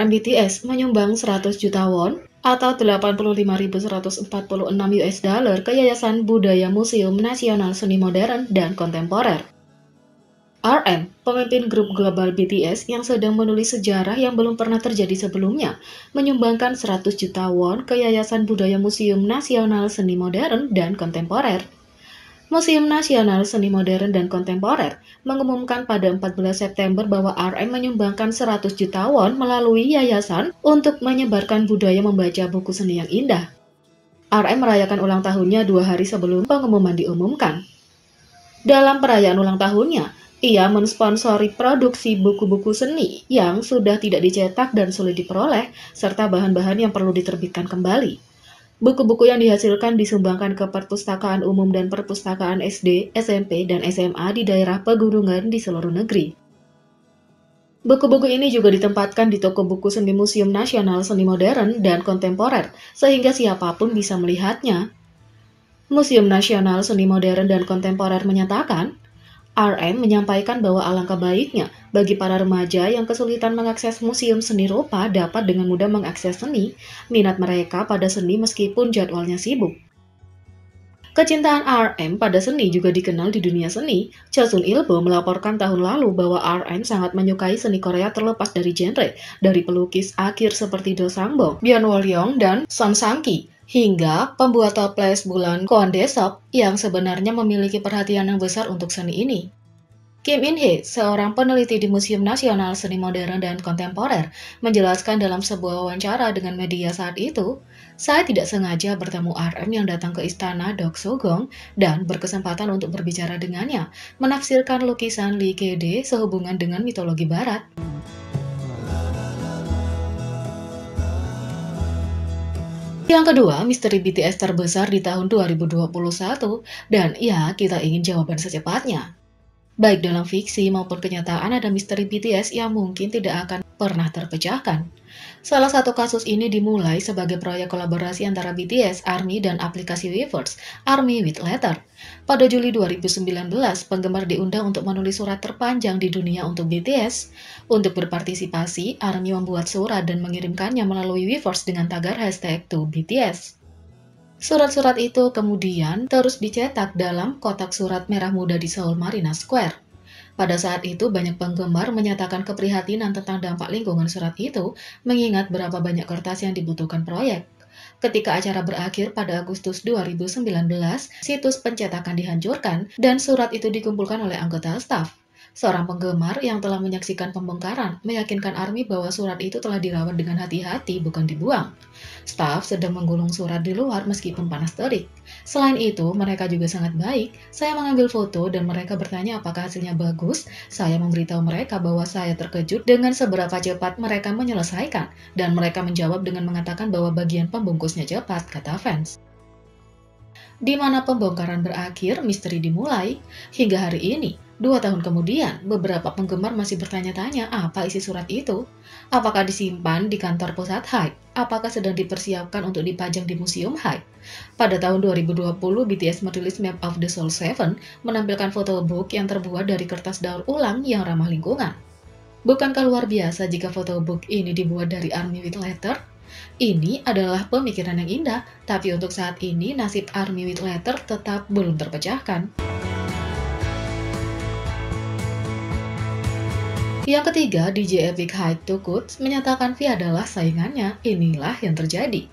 RM BTS menyumbang 100 juta won atau 85.146 US dollar ke Yayasan Budaya Museum Nasional Seni Modern dan Kontemporer. RM, pemimpin grup global BTS yang sedang menulis sejarah yang belum pernah terjadi sebelumnya, menyumbangkan 100 juta won ke Yayasan Budaya Museum Nasional Seni Modern dan Kontemporer. Museum Nasional Seni Modern dan Kontemporer mengumumkan pada 14 September bahwa RM menyumbangkan 100 juta won melalui yayasan untuk menyebarkan budaya membaca buku seni yang indah. RM merayakan ulang tahunnya 2 hari sebelum pengumuman diumumkan. Dalam perayaan ulang tahunnya, ia mensponsori produksi buku-buku seni yang sudah tidak dicetak dan sulit diperoleh, serta bahan-bahan yang perlu diterbitkan kembali. Buku-buku yang dihasilkan disumbangkan ke perpustakaan umum dan perpustakaan SD, SMP, dan SMA di daerah pegunungan di seluruh negeri. Buku-buku ini juga ditempatkan di toko buku seni Museum Nasional Seni Modern dan Kontemporer, sehingga siapapun bisa melihatnya. Museum Nasional Seni Modern dan Kontemporer menyatakan, RM menyampaikan bahwa alangkah baiknya bagi para remaja yang kesulitan mengakses museum seni rupa dapat dengan mudah mengakses seni, minat mereka pada seni meskipun jadwalnya sibuk. Kecintaan RM pada seni juga dikenal di dunia seni. Chosun Ilbo melaporkan tahun lalu bahwa RM sangat menyukai seni Korea terlepas dari genre, dari pelukis akhir seperti Do Sangbong, Byun Wol-young, dan Son Sang-ki, hingga pembuat toples bulan Kwon Dae-seop yang sebenarnya memiliki perhatian yang besar untuk seni ini. Kim In-hee, seorang peneliti di Museum Nasional Seni Modern dan Kontemporer, menjelaskan dalam sebuah wawancara dengan media saat itu, "Saya tidak sengaja bertemu RM yang datang ke istana Dokso-gong dan berkesempatan untuk berbicara dengannya, menafsirkan lukisan Lee Kede sehubungan dengan mitologi barat." Yang kedua, misteri BTS terbesar di tahun 2021, dan ya, kita ingin jawaban secepatnya. Baik dalam fiksi maupun kenyataan ada misteri BTS yang mungkin tidak akan pernah terpecahkan. Salah satu kasus ini dimulai sebagai proyek kolaborasi antara BTS, ARMY, dan aplikasi Weverse, ARMY with Letter. Pada Juli 2019, penggemar diundang untuk menulis surat terpanjang di dunia untuk BTS. Untuk berpartisipasi, ARMY membuat surat dan mengirimkannya melalui Weverse dengan tagar hashtag #ToBTS. Surat-surat itu kemudian terus dicetak dalam kotak surat merah muda di Seoul Marina Square. Pada saat itu banyak penggemar menyatakan keprihatinan tentang dampak lingkungan surat itu, mengingat berapa banyak kertas yang dibutuhkan proyek. Ketika acara berakhir pada Agustus 2019, situs pencetakan dihancurkan dan surat itu dikumpulkan oleh anggota staf. Seorang penggemar yang telah menyaksikan pembongkaran meyakinkan ARMY bahwa surat itu telah dirawat dengan hati-hati, bukan dibuang. Staf sedang menggulung surat di luar meskipun panas terik. Selain itu, mereka juga sangat baik. Saya mengambil foto dan mereka bertanya apakah hasilnya bagus. Saya memberitahu mereka bahwa saya terkejut dengan seberapa cepat mereka menyelesaikan, dan mereka menjawab dengan mengatakan bahwa bagian pembungkusnya cepat, kata fans. Di mana pembongkaran berakhir, misteri dimulai. Hingga hari ini, 2 tahun kemudian, beberapa penggemar masih bertanya-tanya apa isi surat itu. Apakah disimpan di kantor pusat HYBE? Apakah sedang dipersiapkan untuk dipajang di museum HYBE? Pada tahun 2020, BTS merilis Map of the Soul 7, menampilkan photobook yang terbuat dari kertas daur ulang yang ramah lingkungan. Bukankah luar biasa jika photobook ini dibuat dari ARMY with Letter? Ini adalah pemikiran yang indah, tapi untuk saat ini nasib ARMY with Letter tetap belum terpecahkan. Yang ketiga, DJ Epic High Tukuts menyatakan V adalah saingannya. Inilah yang terjadi.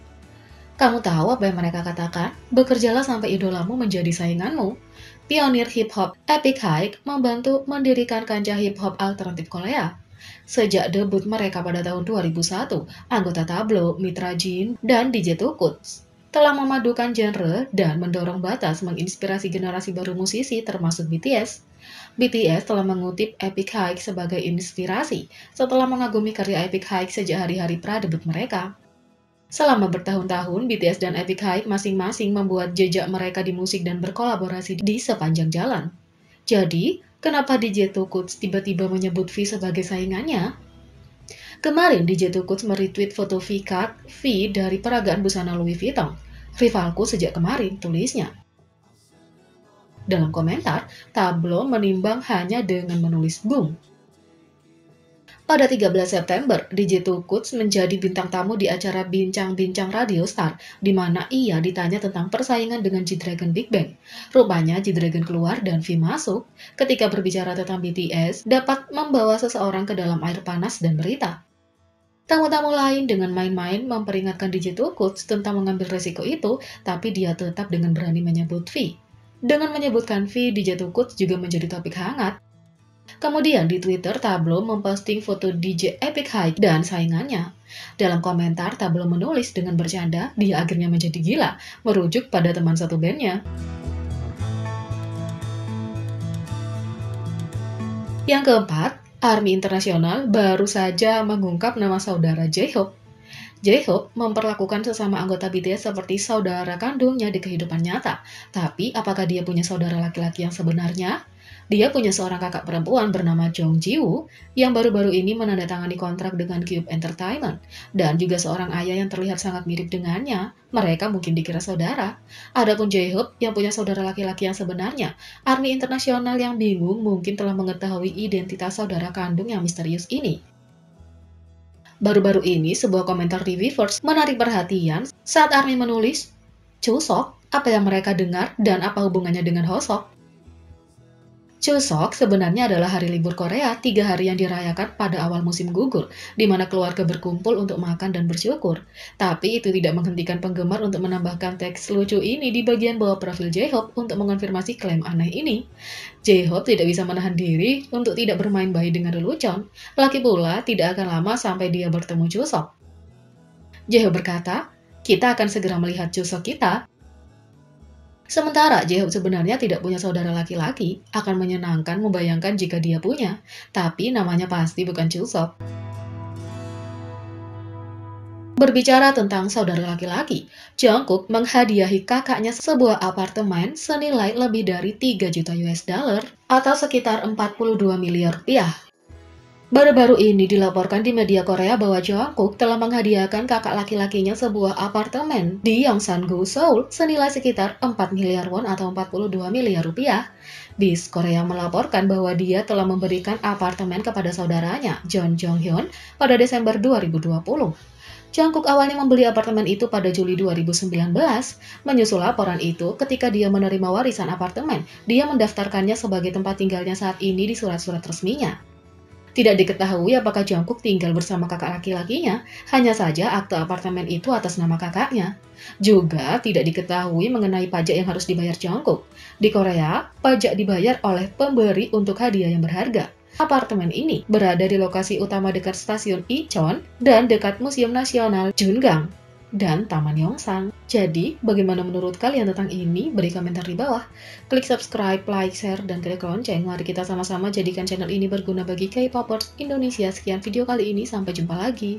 Kamu tahu apa yang mereka katakan? Bekerjalah sampai idolamu menjadi sainganmu. Pionir hip-hop Epic High membantu mendirikan kancah hip-hop alternatif Korea. Sejak debut mereka pada tahun 2001, anggota Tablo, Mitra Jin, dan DJ Tukuts telah memadukan genre dan mendorong batas menginspirasi generasi baru musisi termasuk BTS. BTS telah mengutip Epic High sebagai inspirasi setelah mengagumi karya Epic High sejak hari-hari pra-debut mereka. Selama bertahun-tahun, BTS dan Epic High masing-masing membuat jejak mereka di musik dan berkolaborasi di sepanjang jalan. Jadi, kenapa DJ Tukuts tiba-tiba menyebut V sebagai saingannya? Kemarin DJ Tukuts meretweet foto V dari peragaan busana Louis Vuitton. Rivalku sejak kemarin, tulisnya. Dalam komentar, Tablo menimbang hanya dengan menulis boom. Pada 13 September, DJ Tukuts menjadi bintang tamu di acara Bincang-Bincang Radio Star, di mana ia ditanya tentang persaingan dengan G-Dragon Big Bang. Rupanya G-Dragon keluar dan V masuk. Ketika berbicara tentang BTS, dapat membawa seseorang ke dalam air panas dan berita. Tamu-tamu lain dengan main-main memperingatkan DJ Tukuts tentang mengambil resiko itu, tapi dia tetap dengan berani menyebut V. Dengan menyebutkan V, DJ Tukuts juga menjadi topik hangat. Kemudian di Twitter, Tablo memposting foto DJ Epic High dan saingannya. Dalam komentar, Tablo menulis dengan bercanda, dia akhirnya menjadi gila, merujuk pada teman satu bandnya. Yang keempat, ARMY International baru saja mengungkap nama saudara J-Hope. J-Hope memperlakukan sesama anggota BTS seperti saudara kandungnya di kehidupan nyata. Tapi, apakah dia punya saudara laki-laki yang sebenarnya? Dia punya seorang kakak perempuan bernama Jong Ji-woo yang baru-baru ini menandatangani kontrak dengan Cube Entertainment, dan juga seorang ayah yang terlihat sangat mirip dengannya. Mereka mungkin dikira saudara. Adapun J-Hope yang punya saudara laki-laki yang sebenarnya, ARMY International yang bingung mungkin telah mengetahui identitas saudara kandung yang misterius ini. Baru-baru ini, sebuah komentar di Weverse menarik perhatian saat ARMY menulis, "Chuseok, apa yang mereka dengar dan apa hubungannya dengan Hoseok?" Chuseok sebenarnya adalah hari libur Korea 3 hari yang dirayakan pada awal musim gugur, di mana keluarga berkumpul untuk makan dan bersyukur. Tapi itu tidak menghentikan penggemar untuk menambahkan teks lucu ini di bagian bawah profil J-Hope untuk mengonfirmasi klaim aneh ini. J-Hope tidak bisa menahan diri untuk tidak bermain baik dengan lelucon. Lagi pula, tidak akan lama sampai dia bertemu Chuseok. J-Hope berkata, "Kita akan segera melihat Chuseok kita." Sementara J-Hope sebenarnya tidak punya saudara laki-laki, akan menyenangkan membayangkan jika dia punya, tapi namanya pasti bukan Chuseok. Berbicara tentang saudara laki-laki, Jungkook menghadiahi kakaknya sebuah apartemen senilai lebih dari 3 juta US dollar atau sekitar 42 miliar rupiah. Baru-baru ini dilaporkan di media Korea bahwa Jungkook telah menghadiahkan kakak laki-lakinya sebuah apartemen di Yongsan-gu, Seoul senilai sekitar 4 miliar won atau 42 miliar rupiah. BIS Korea melaporkan bahwa dia telah memberikan apartemen kepada saudaranya, John Jong-hyun, pada Desember 2020. Jungkook awalnya membeli apartemen itu pada Juli 2019. Menyusul laporan itu, ketika dia menerima warisan apartemen, dia mendaftarkannya sebagai tempat tinggalnya saat ini di surat-surat resminya. Tidak diketahui apakah Jungkook tinggal bersama kakak laki-lakinya, hanya saja akte apartemen itu atas nama kakaknya. Juga tidak diketahui mengenai pajak yang harus dibayar Jungkook. Di Korea, pajak dibayar oleh pemberi untuk hadiah yang berharga. Apartemen ini berada di lokasi utama dekat stasiun Incheon dan dekat Museum Nasional Jungang dan Taman Yongsan. Jadi, bagaimana menurut kalian tentang ini? Beri komentar di bawah. Klik subscribe, like, share, dan klik lonceng. Mari kita sama-sama jadikan channel ini berguna bagi K-popers Indonesia. Sekian video kali ini, sampai jumpa lagi.